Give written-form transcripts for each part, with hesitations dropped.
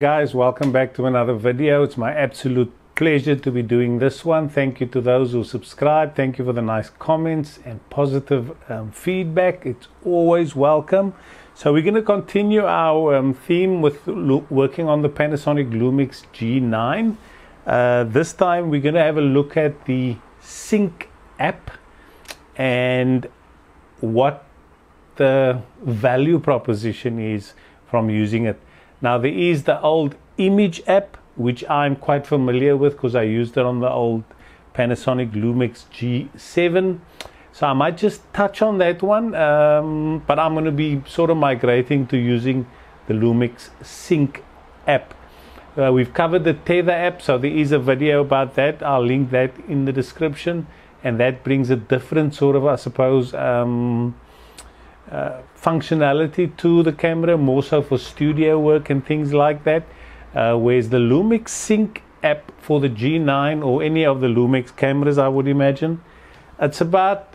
Guys, welcome back to another video. It's my absolute pleasure to be doing this one. Thank you to those who subscribe. Thank you for the nice comments and positive feedback. It's always welcome. So we're going to continue our theme with working on the Panasonic Lumix G9. This time we're going to have a look at the Sync app and what the value proposition is from using it. Now there is the old Image app, which I'm quite familiar with because I used it on the old Panasonic Lumix G9. So I might just touch on that one, but I'm going to be sort of migrating to using the Lumix Sync app. We've covered the Tether app, so there is a video about that. I'll link that in the description, and that brings a different sort of, I suppose, functionality to the camera, more so for studio work and things like that, whereas the Lumix Sync app for the G9 or any of the Lumix cameras, I would imagine, it's about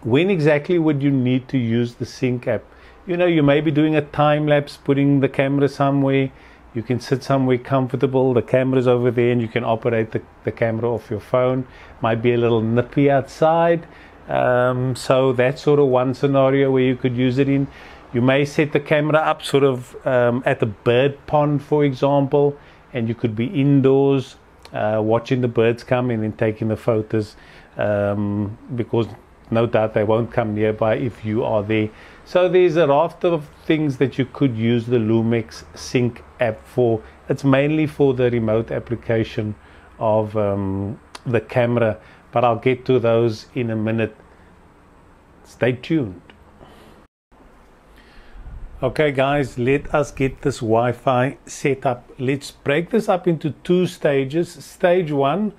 when exactly would you need to use the Sync app. You know, you may be doing a time lapse, putting the camera somewhere, you can sit somewhere comfortable, the camera's over there, and you can operate the camera off your phone. Might be a little nippy outside. So that's sort of one scenario where you could use it in. You may set the camera up sort of at a bird pond, for example, and you could be indoors watching the birds come in and taking the photos, because no doubt they won't come nearby if you are there. So there's a raft of things that you could use the Lumix Sync app for. It's mainly for the remote application of the camera, but I'll get to those in a minute. Stay tuned. Okay guys, let us get this Wi-Fi set up. Let's break this up into two stages. Stage one,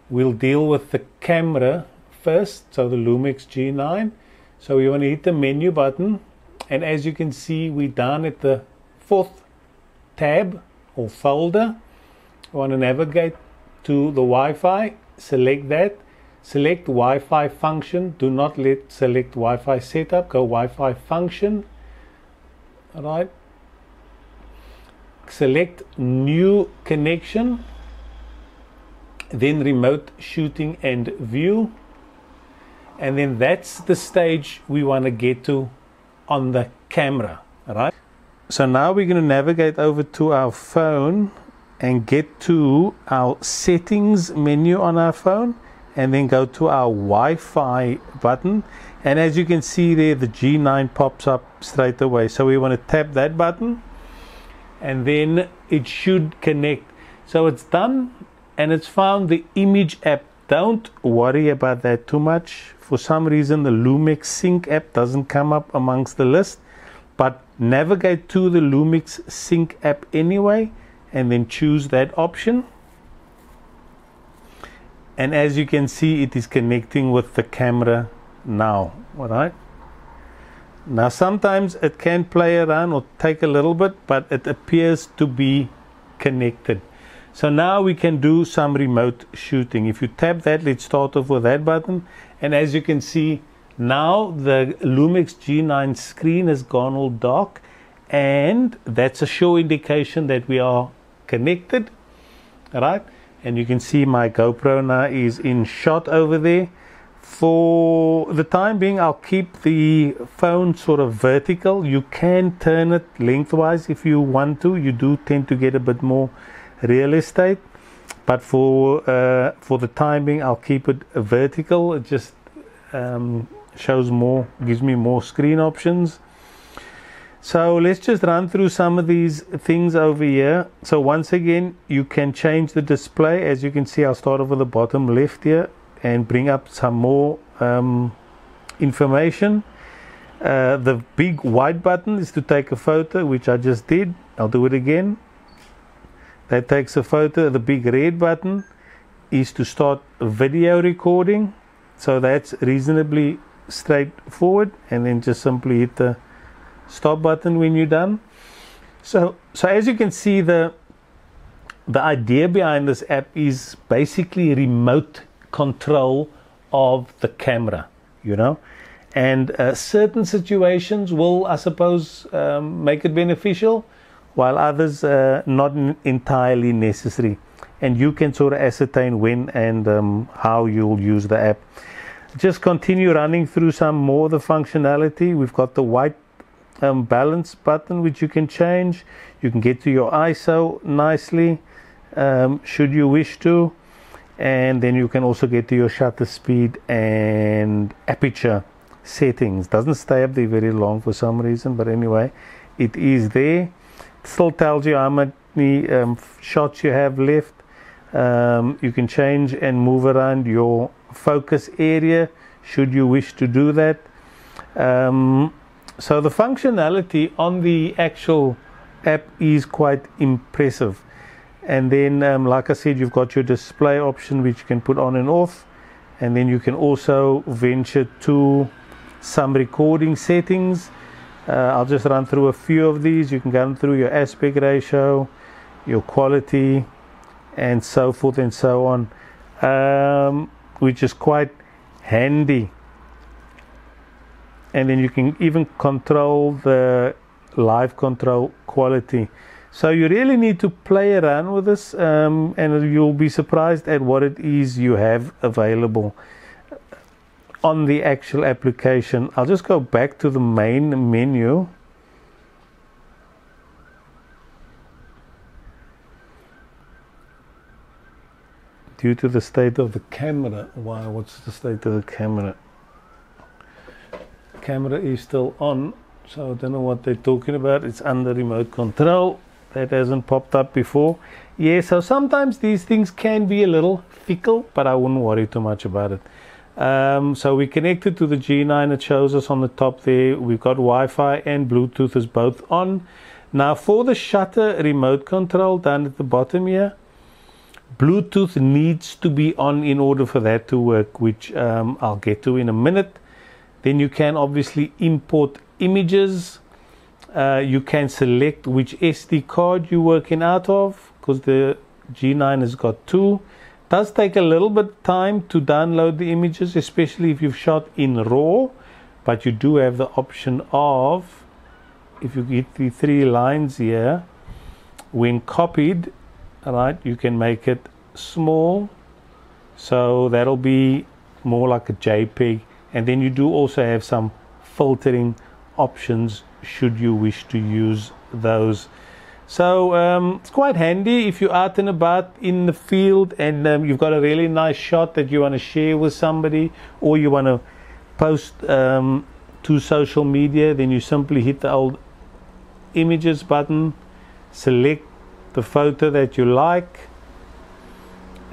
we'll deal with the camera first, so the Lumix G9. So we want to hit the menu button, and as you can see, we're down at the fourth tab or folder. We want to navigate to the Wi-Fi, select that. Select Wi-Fi function. Do not select Wi-Fi setup. Go Wi-Fi function. All right. Select new connection. Then remote shooting and view. And then that's the stage we want to get to on the camera. All right. So now we're going to navigate over to our phone and get to our settings menu on our phone, and then go to our Wi-Fi button, and as you can see there, the G9 pops up straight away. So we want to tap that button, and then it should connect. So it's done, and it's found the Image app. Don't worry about that too much. For some reason the Lumix Sync app doesn't come up amongst the list, but navigate to the Lumix Sync app anyway, and then choose that option. And as you can see, it is connecting with the camera now. All right. Now sometimes it can play around or take a little bit, but it appears to be connected. So now we can do some remote shooting. If you tap that, let's start off with that button. And as you can see, now the Lumix G9 screen has gone all dark, and that's a sure indication that we are connected. All right. And you can see my GoPro now is in shot over there. For the time being, I'll keep the phone sort of vertical. You can turn it lengthwise if you want to. You do tend to get a bit more real estate, but for the time being, I'll keep it vertical. It just shows more, gives me more screen options. So let's just run through some of these things over here. So once again, you can change the display. As you can see, I'll start over the bottom left here and bring up some more information. The big white button is to take a photo, which I just did. I'll do it again. That takes a photo. The big red button is to start video recording. So that's reasonably straightforward. And then just simply hit the stop button when you're done. So as you can see, the idea behind this app is basically remote control of the camera, you know, and certain situations will, I suppose, make it beneficial. while others not entirely necessary. And you can sort of ascertain when and how you'll use the app. Just continue running through some more of the functionality. We've got the white balance button, which you can change. You can get to your ISO nicely, should you wish to. And then you can also get to your shutter speed and aperture settings. Doesn't stay up there very long for some reason, but anyway, it is there. It still tells you how many shots you have left. You can change and move around your focus area should you wish to do that. So the functionality on the actual app is quite impressive. And then like I said, you've got your display option, which you can put on and off, and then you can also venture to some recording settings. I'll just run through a few of these. You can go through your aspect ratio, your quality, and so forth and so on, which is quite handy. And then you can even control the live control quality. So you really need to play around with this, and you'll be surprised at what it is you have available on the actual application. I'll just go back to the main menu. Due to the state of the camera, what's the state of the camera? Camera is still on, so I don't know what they're talking about. It's under remote control. That hasn't popped up before. Yeah, so sometimes these things can be a little fickle, but I wouldn't worry too much about it. So we connected to the G9. It shows us on the top there. We've got Wi-Fi and Bluetooth is both on. Now for the shutter remote control down at the bottom here, Bluetooth needs to be on in order for that to work, which I'll get to in a minute. Then you can obviously import images. You can select which SD card you're working out of, because the G9 has got two. It does take a little bit of time to download the images, especially if you've shot in RAW, but you do have the option of, if you get the three lines here, when copied, right, you can make it small, so that'll be more like a JPEG. And then you do also have some filtering options should you wish to use those. So it's quite handy if you're out and about in the field and you've got a really nice shot that you want to share with somebody, or you want to post to social media. Then you simply hit the old images button, select the photo that you like,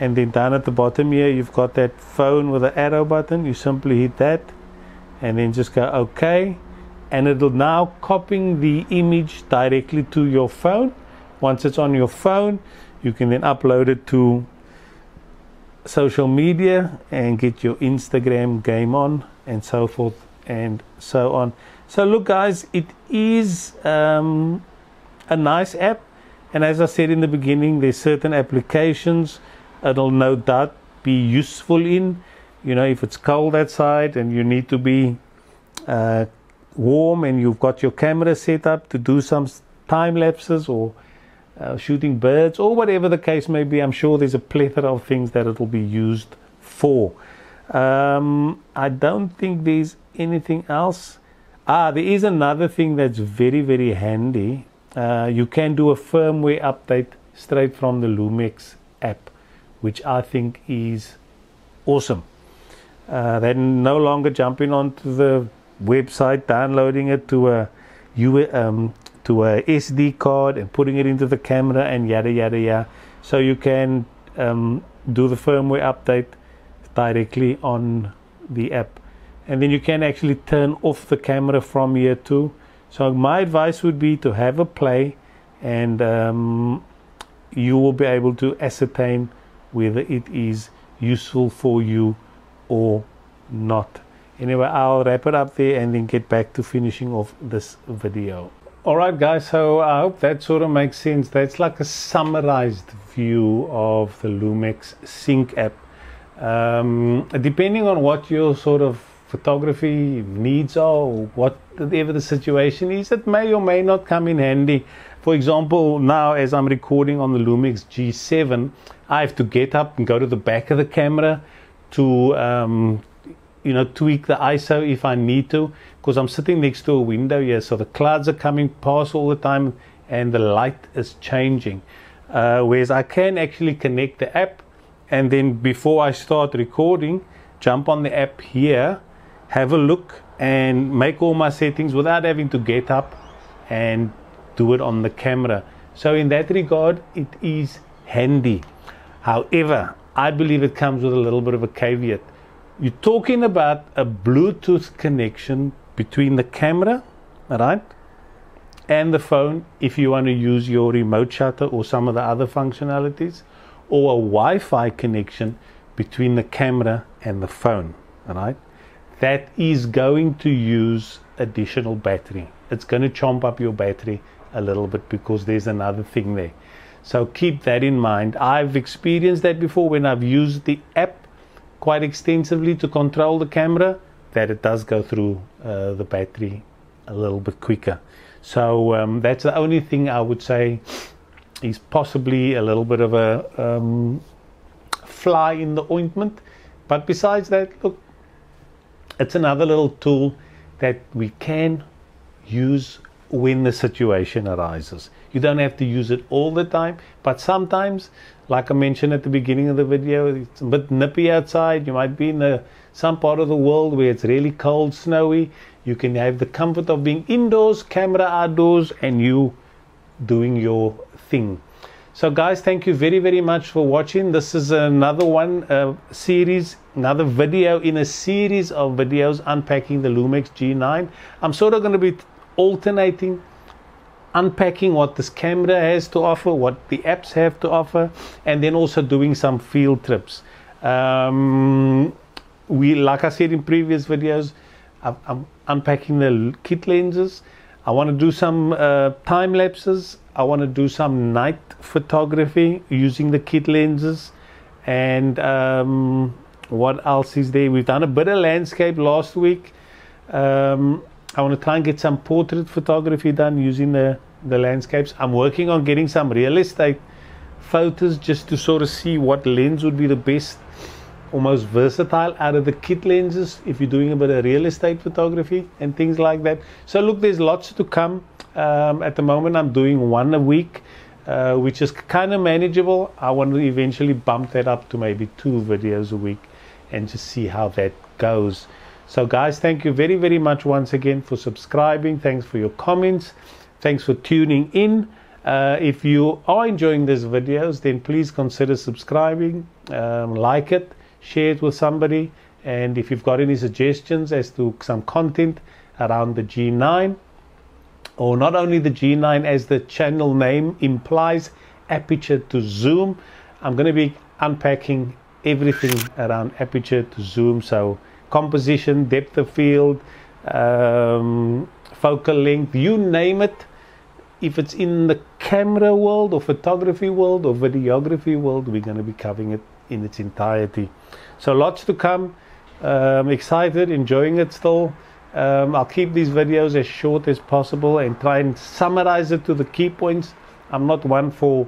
and then down at the bottom here you've got that phone with the arrow button. You simply hit that and then just go OK, and it'll now copying the image directly to your phone. Once it's on your phone, you can then upload it to social media and get your Instagram game on, and so forth and so on. So look guys, it is a nice app, and as I said in the beginning, there's certain applications it'll no doubt be useful in, you know, if it's cold outside and you need to be warm and you've got your camera set up to do some time lapses or shooting birds or whatever the case may be. I'm sure there's a plethora of things that it'll be used for. I don't think there's anything else. There is another thing that's very, very handy. You can do a firmware update straight from the Lumix app, which I think is awesome. Then no longer jumping onto the website, downloading it to a SD card and putting it into the camera and yada yada yada. So you can do the firmware update directly on the app, and then you can actually turn off the camera from here too. So my advice would be to have a play, and you will be able to ascertain whether it is useful for you or not. Anyway, I'll wrap it up there and then get back to finishing off this video. Alright guys, so I hope that sort of makes sense. That's like a summarized view of the Lumix Sync app. Depending on what your sort of photography needs are, or whatever the situation is, it may or may not come in handy. For example, now as I'm recording on the Lumix G7, I have to get up and go to the back of the camera to tweak the ISO if I need to, because I'm sitting next to a window here, so the clouds are coming past all the time and the light is changing. Whereas I can actually connect the app, and then before I start recording, jump on the app here, have a look and make all my settings without having to get up and do it on the camera. So in that regard, it is handy. However, I believe it comes with a little bit of a caveat. You're talking about a Bluetooth connection between the camera, right, and the phone if you want to use your remote shutter or some of the other functionalities, or a Wi-Fi connection between the camera and the phone, right? That is going to use additional battery. It's going to chomp up your battery a little bit because there's another thing there. So keep that in mind. I've experienced that before when I've used the app quite extensively to control the camera, that it does go through the battery a little bit quicker. So that's the only thing I would say is possibly a little bit of a fly in the ointment. But besides that, look, it's another little tool that we can use when the situation arises. You don't have to use it all the time, but sometimes, like I mentioned at the beginning of the video, it's a bit nippy outside. You might be in some part of the world where it's really cold, snowy. You can have the comfort of being indoors, camera outdoors, and you doing your thing. So guys, thank you very, very much for watching. This is another another video in a series of videos unpacking the Lumix G9. I'm sort of going to be alternating, unpacking what this camera has to offer, what the apps have to offer, and then also doing some field trips. Like I said in previous videos, I'm unpacking the kit lenses. I want to do some time lapses. I want to do some night photography using the kit lenses. And what else is there? We've done a bit of landscape last week. I want to try and get some portrait photography done using the landscapes. I'm working on getting some real estate photos just to sort of see what lens would be the best, almost versatile out of the kit lenses if you're doing a bit of real estate photography and things like that. So look, there's lots to come. At the moment I'm doing one a week, which is kind of manageable. I want to eventually bump that up to maybe 2 videos a week and just see how that goes. So guys, thank you very, very much once again for subscribing. Thanks for your comments. Thanks for tuning in. If you are enjoying these videos, then please consider subscribing, like it, share it with somebody, and if you've got any suggestions as to some content around the G9, or not only the G9 as the channel name implies, aperture to zoom, I'm going to be unpacking everything around aperture to zoom. So composition, depth of field, focal length, you name it. If it's in the camera world or photography world or videography world, we're going to be covering it in its entirety. So lots to come. Excited, enjoying it still. I'll keep these videos as short as possible and try and summarize it to the key points. I'm not one for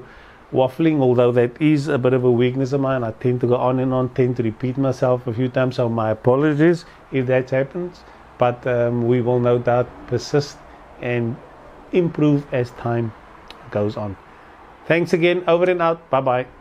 waffling, although that is a bit of a weakness of mine. I tend to go on and on, tend to repeat myself a few times, so my apologies if that happens. But we will no doubt persist and improve as time goes on. Thanks again. Over and out. Bye bye.